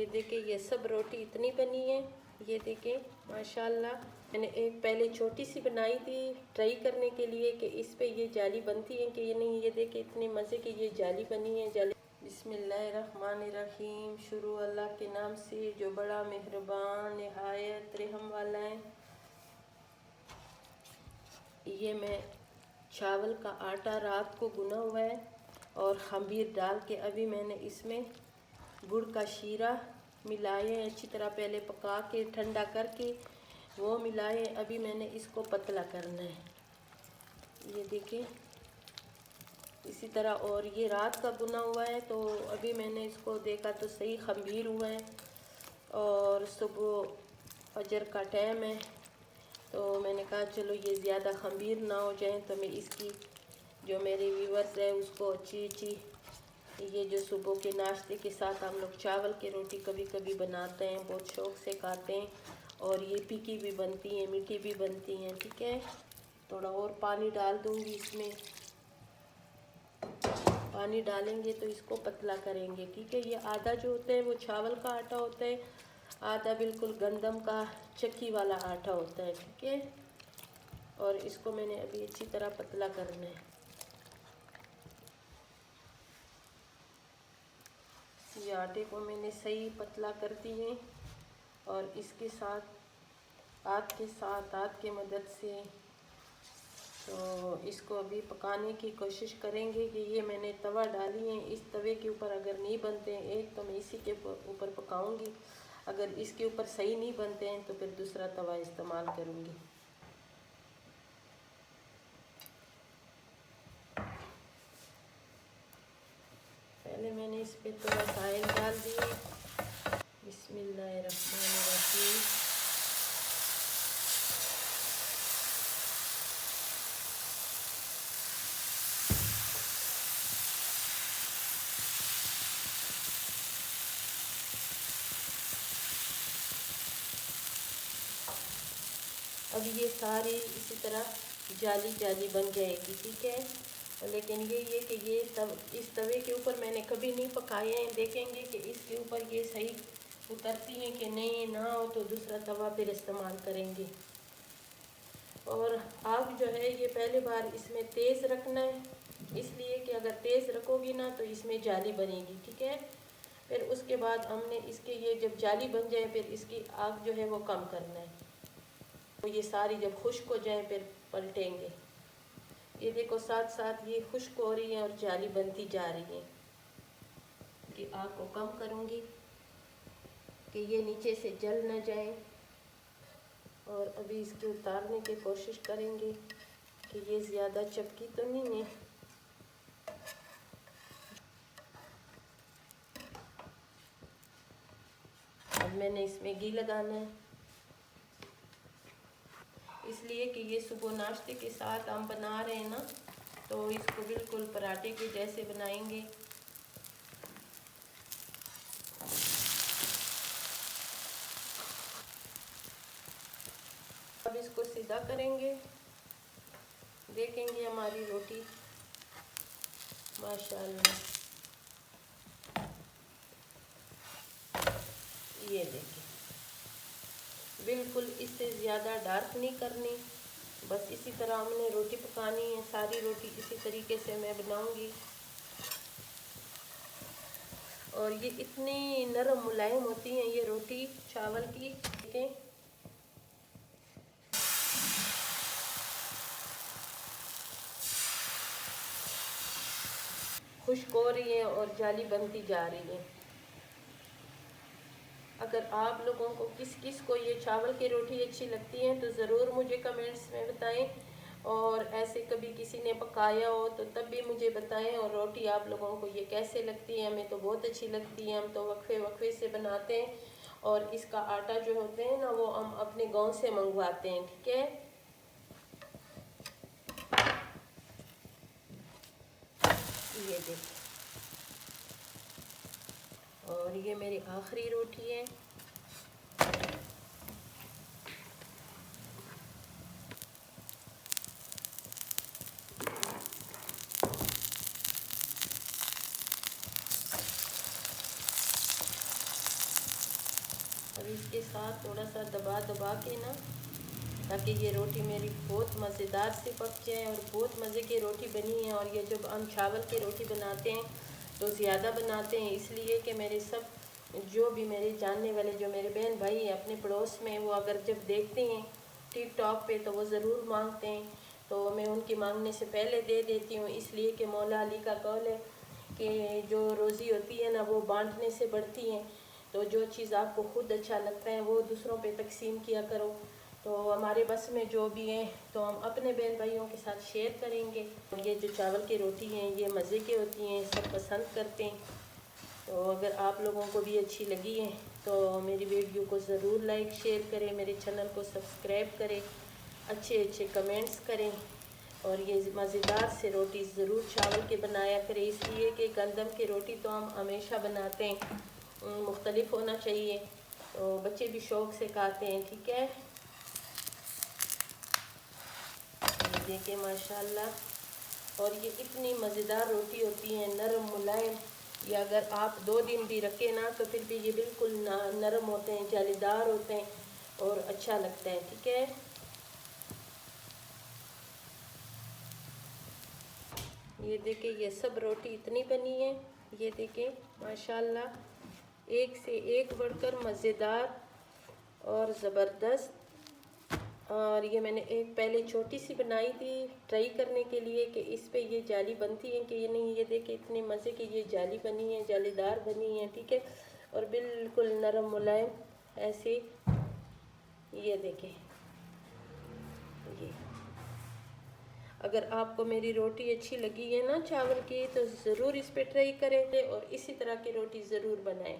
ये देखिए ये सब रोटी इतनी बनी है, ये देखिए माशाल्लाह। मैंने एक पहले छोटी सी बनाई थी ट्राई करने के लिए कि इस पे ये जाली बनती है कि ये नहीं। ये देखिए इतने मज़े की ये जाली बनी है। जाली बिस्मिल्लाहिर्रहमानिर्रहीम। शुरू अल्लाह के नाम से जो बड़ा मेहरबान निहायत रहम वाला है। ये मैं चावल का आटा रात को गुना हुआ है और खमीर डाल के अभी मैंने इसमें गुड़ का शीरा मिलाए अच्छी तरह, पहले पका के ठंडा करके वो मिलाए। अभी मैंने इसको पतला करना है, ये देखिए इसी तरह। और ये रात का गुना हुआ है तो अभी मैंने इसको देखा तो सही खमीर हुआ है। और सुबह फजर का टाइम है तो मैंने कहा चलो ये ज़्यादा खमीर ना हो जाए, तो मैं इसकी जो मेरे व्यूवर्स है उसको अच्छी ये जो सुबह के नाश्ते के साथ हम लोग चावल की रोटी कभी कभी बनाते हैं, बहुत शौक़ से खाते हैं। और ये फीकी भी बनती हैं, मीठी भी बनती हैं। ठीक है, थोड़ा और पानी डाल दूँगी इसमें। पानी डालेंगे तो इसको पतला करेंगे। ठीक है, ये आधा जो होता है वो चावल का आटा होता है, आधा बिल्कुल गंदम का चक्की वाला आटा होता है। ठीक है, और इसको मैंने अभी अच्छी तरह पतला करना है। ये आटे को मैंने सही पतला कर दी है और इसके साथ हाथ के मदद से तो इसको अभी पकाने की कोशिश करेंगे। कि ये मैंने तवा डाली है, इस तवे के ऊपर अगर नहीं बनते हैं एक तो मैं इसी के ऊपर पकाऊंगी, अगर इसके ऊपर सही नहीं बनते हैं तो फिर दूसरा तवा इस्तेमाल करूंगी। पहले मैंने इस पे थोड़ा सा ऑयल डाल दिया। बिस्मिल्लाहिर्रहमानिर्रहीम। अब ये सारी इसी तरह जाली जाली बन जाएगी। ठीक है, लेकिन ये कि ये इस तवे के ऊपर मैंने कभी नहीं पकाए हैं। देखेंगे कि इसके ऊपर ये सही उतरती हैं कि नहीं, ना हो तो दूसरा तवा फिर इस्तेमाल करेंगे। और आग जो है ये पहली बार इसमें तेज़ रखना है, इसलिए कि अगर तेज़ रखोगी ना तो इसमें जाली बनेगी। ठीक है, फिर उसके बाद हमने इसके ये जब जाली बन जाए फिर इसकी आग जो है वो कम करना है। तो ये सारी जब खुश्क हो जाए फिर पलटेंगे। ये देखो साथ साथ ये खुश्क हो रही है और जाली बनती जा रही है। कि आग को कम करूँगी कि ये नीचे से जल न जाए। और अभी इसके उतारने की कोशिश करेंगे कि ये ज़्यादा चपकी तो नहीं है। अब मैंने इसमें घी लगाना है, इसलिए कि ये सुबह नाश्ते के साथ हम बना रहे हैं ना, तो इसको बिल्कुल पराठे के जैसे बनाएंगे। अब इसको सीधा करेंगे, देखेंगे हमारी रोटी माशाल्लाह। ये देखिए बिल्कुल इससे ज़्यादा डार्क नहीं करनी, बस इसी तरह हमने रोटी पकानी है। सारी रोटी इसी तरीके से मैं बनाऊंगी। और ये इतनी नरम मुलायम होती हैं ये रोटी चावल की। देखें खुश्क हो रही है और जाली बनती जा रही है। अगर आप लोगों को किस किस को ये चावल की रोटी अच्छी लगती है तो ज़रूर मुझे कमेंट्स में बताएं। और ऐसे कभी किसी ने पकाया हो तो तब भी मुझे बताएं। और रोटी आप लोगों को ये कैसे लगती है? हमें तो बहुत अच्छी लगती है, हम तो वक्फे वक्फे से बनाते हैं। और इसका आटा जो होते हैं ना वो हम अपने गांव से मंगवाते हैं। ठीक है, ये देखिए। और ये मेरी आखिरी रोटी है। अब इसके साथ थोड़ा सा दबा दबा के ना, ताकि ये रोटी मेरी बहुत मज़ेदार से पक जाए। और बहुत मज़े की रोटी बनी है। और ये जब हम चावल की रोटी बनाते हैं तो ज़्यादा बनाते हैं, इसलिए कि मेरे सब जो भी मेरे जानने वाले, जो मेरे बहन भाई हैं अपने पड़ोस में, वो अगर जब देखते हैं टिकटॉक पे तो वो ज़रूर मांगते हैं। तो मैं उनकी मांगने से पहले दे देती हूँ, इसलिए कि मौला अली का कौल है कि जो रोज़ी होती है ना वो बांटने से बढ़ती है। तो जो चीज़ आपको खुद अच्छा लगता है वो दूसरों पे तकसीम किया करो। तो हमारे बस में जो भी है तो हम अपने बहन भाइयों के साथ शेयर करेंगे। और ये जो चावल की रोटी हैं ये मज़े की होती हैं, सब पसंद करते हैं। तो अगर आप लोगों को भी अच्छी लगी है तो मेरी वीडियो को ज़रूर लाइक शेयर करें, मेरे चैनल को सब्सक्राइब करें, अच्छे अच्छे कमेंट्स करें। और ये मज़ेदार से रोटी ज़रूर चावल के बनाया करें, इसलिए कि गंदम की रोटी तो हम हमेशा बनाते हैं, मुख्तलिफ होना चाहिए। तो बच्चे भी शौक़ से खाते हैं। ठीक है, ये देखिए माशाल्लाह। और ये इतनी मज़ेदार रोटी होती है, नरम मुलायम। ये अगर आप 2 दिन भी रखें ना तो फिर भी ये बिल्कुल नरम होते हैं, जालीदार होते हैं और अच्छा लगता है। ठीक है, ये देखिए ये सब रोटी इतनी बनी है। ये देखिए माशाल्लाह, एक से एक बढ़कर मज़ेदार और ज़बरदस्त। और ये मैंने एक पहले छोटी सी बनाई थी ट्राई करने के लिए कि इस पे ये जाली बनती है कि ये नहीं। ये देखिए इतने मज़े की ये जाली बनी है, जालीदार बनी है। ठीक है, और बिल्कुल नरम मुलायम ऐसे। ये देखिए, ये अगर आपको मेरी रोटी अच्छी लगी है ना चावल की तो ज़रूर इस पे ट्राई करें और इसी तरह की रोटी ज़रूर बनाएं।